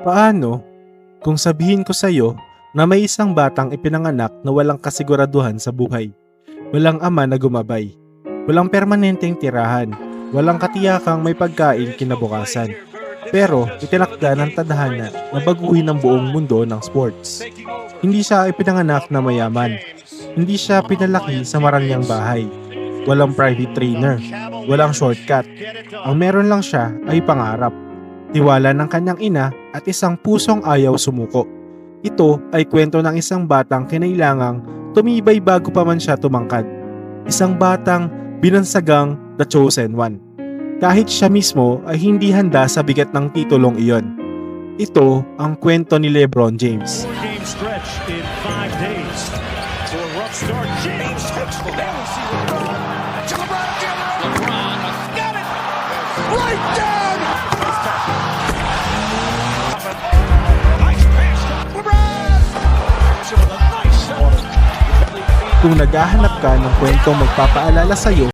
Paano kung sabihin ko sa'yo na may isang batang ipinanganak na walang kasiguraduhan sa buhay? Walang ama na gumabay, walang permanenteng tirahan, walang katiyakang may pagkain kinabukasan. Pero itinakda ng tadhana na baguhin ang buong mundo ng sports. Hindi siya ipinanganak na mayaman. Hindi siya pinalaki sa marangyang bahay. Walang private trainer, walang shortcut. Ang meron lang siya ay pangarap, tiwala ng kanyang ina at isang pusong ayaw sumuko. Ito ay kwento ng isang batang kinailangang tumibay bago pa man siya tumangkad. Isang batang binansagang The Chosen One. Kahit siya mismo ay hindi handa sa bigat ng titulong iyon. Ito ang kwento ni LeBron James. Four-game stretch in 5 days. To a rough start. James takes the ball. See LeBron. To LeBron again. LeBron got it. Right down. Nice pass to LeBron. With a nice shot. Kung naghahanap ka ng kwentong magpapaalala sa'yo